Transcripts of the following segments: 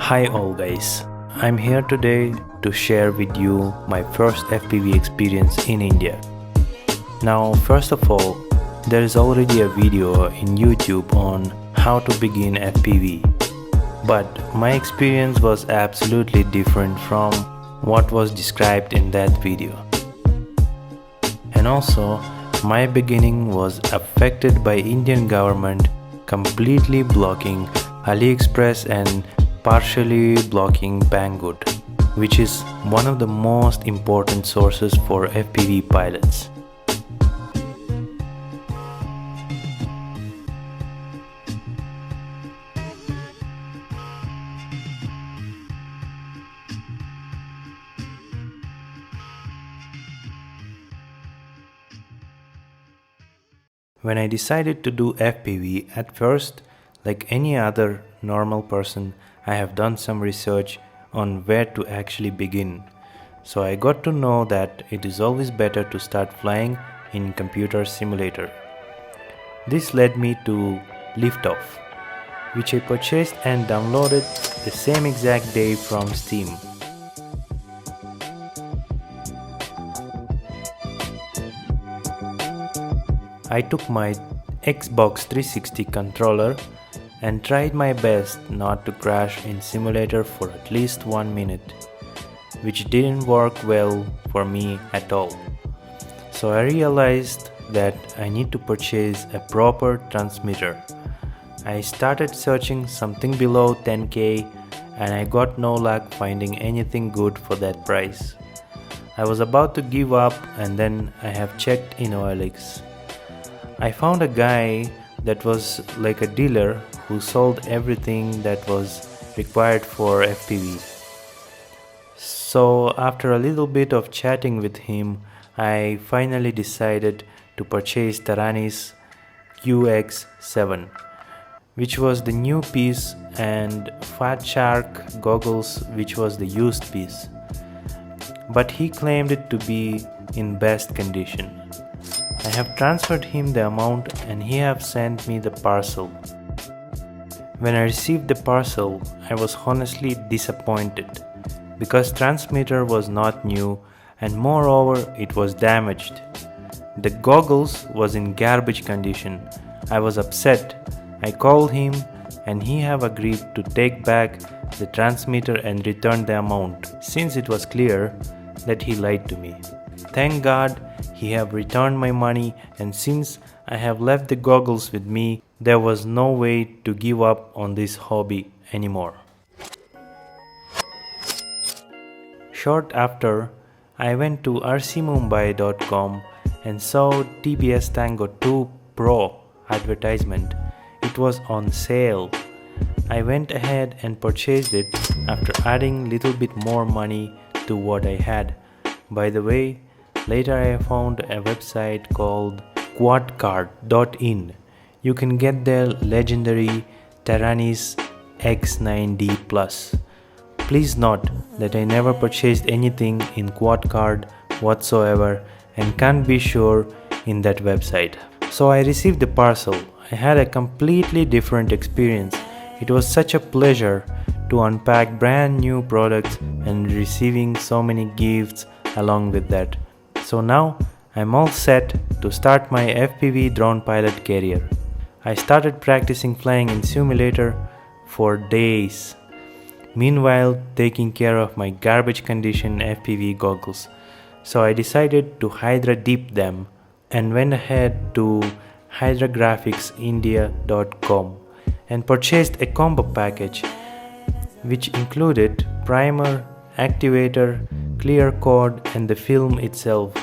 Hi all guys, I'm here today to share with you my first FPV experience in India. Now first of all, there is already a video in YouTube on how to begin FPV, but my experience was absolutely different from what was described in that video. And also, my beginning was affected by Indian government completely blocking AliExpress and partially blocking Bangalore, which is one of the most important sources for FPV pilots. When I decided to do FPV, at first, like any other normal person, I have done some research on where to actually begin. So I got to know that it is always better to start flying in computer simulator. This led me to Liftoff, which I purchased and downloaded the same exact day from Steam. I took my Xbox 360 controller and tried my best not to crash in simulator for at least 1 minute, which didn't work well for me at all. So I realized that I need to purchase a proper transmitter. I started searching something below 10k and I got no luck finding anything good for that price. I was about to give up and then I have checked in OLX. I found a guy that was like a dealer who sold everything that was required for FPV. So after a little bit of chatting with him, I finally decided to purchase Tarani's QX7, which was the new piece, and Fat Shark goggles, which was the used piece. But he claimed it to be in best condition. I have transferred him the amount and he have sent me the parcel. When I received the parcel, I was honestly disappointed because transmitter was not new and moreover it was damaged. The goggles was in garbage condition. I was upset. I called him and he have agreed to take back the transmitter and return the amount, since it was clear that he lied to me. Thank God he have returned my money, and since I have left the goggles with me, there was no way to give up on this hobby anymore. Short after, I went to rcmumbai.com and saw TBS Tango 2 Pro advertisement. It was on sale. I went ahead and purchased it after adding little bit more money to what I had. By the way, later I found a website called quadcard.in. You can get their legendary Tarani's X9D Plus. Please note that I never purchased anything in Quadcard whatsoever and can't be sure in that website. So I received the parcel. I had a completely different experience. It was such a pleasure to unpack brand new products and receiving so many gifts along with that. So now I'm all set to start my FPV drone pilot career. I started practicing flying in simulator for days, meanwhile taking care of my garbage condition FPV goggles. So I decided to Hydra dip them and went ahead to hydragraphicsindia.com and purchased a combo package which included primer, activator, clear cord and the film itself.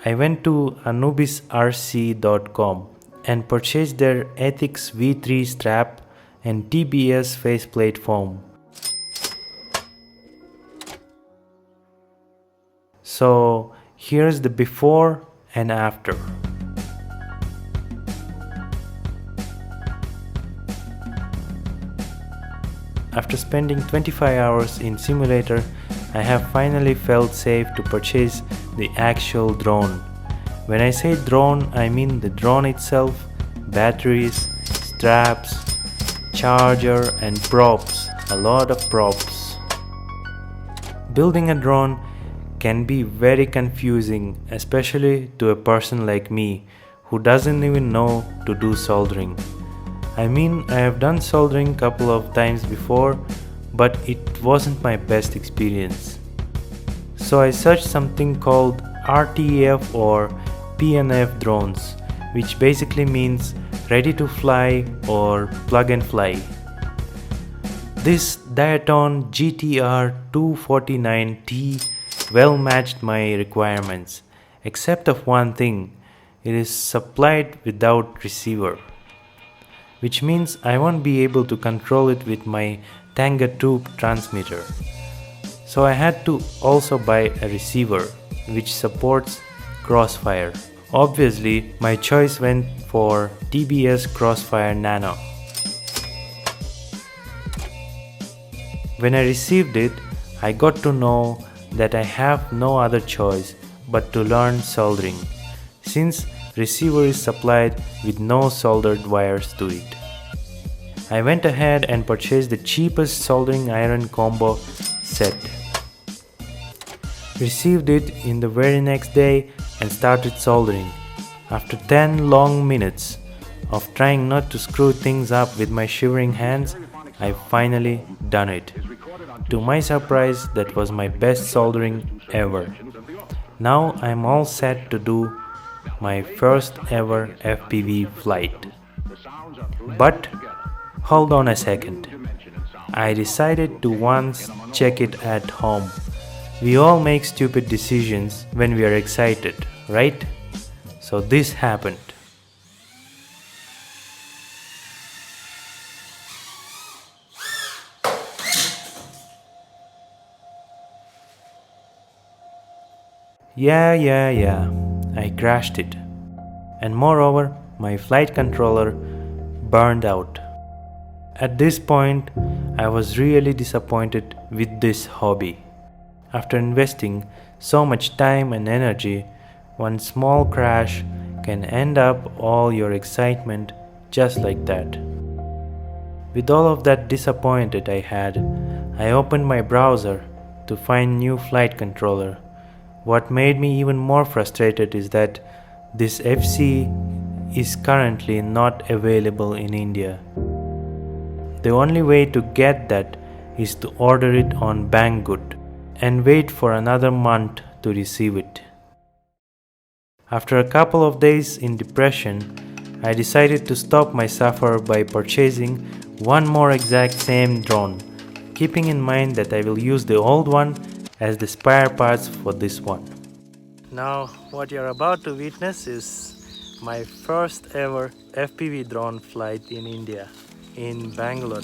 I went to anubisrc.com and purchased their Ethics V3 strap and TBS faceplate foam. So here's the before and after. After spending 25 hours in simulator, I have finally felt safe to purchase the actual drone. When I say drone, I mean the drone itself, batteries, straps, charger and props, a lot of props. Building a drone can be very confusing, especially to a person like me who doesn't even know to do soldering. I mean, I have done soldering couple of times before, but it wasn't my best experience. So I searched something called RTF or PNF drones, which basically means ready to fly or plug and fly. This Diaton GTR 249T well matched my requirements, except of one thing, it is supplied without receiver, which means I won't be able to control it with my Tanga tube transmitter. So I had to also buy a receiver which supports Crossfire. Obviously, my choice went for TBS Crossfire Nano. When I received it, I got to know that I have no other choice but to learn soldering, since receiver is supplied with no soldered wires to it. I went ahead and purchased the cheapest soldering iron combo set. Received it in the very next day and started soldering. After 10 long minutes of trying not to screw things up with my shivering hands, I finally done it. To my surprise, that was my best soldering ever. Now I'm all set to do my first ever FPV flight. But hold on a second. I decided to once check it at home. We all make stupid decisions when we are excited, right? So this happened. Yeah, I crashed it. And moreover, my flight controller burned out. At this point, I was really disappointed with this hobby. After investing so much time and energy, one small crash can end up all your excitement just like that. With all of that disappointed I had, I opened my browser to find new flight controller. What made me even more frustrated is that this FC is currently not available in India. The only way to get that is to order it on Banggood and wait for another month to receive it. After a couple of days in depression, I decided to stop my suffer by purchasing one more exact same drone, keeping in mind that I will use the old one as the spare parts for this one. Now what you're about to witness is my first ever FPV drone flight in India, in Bangalore.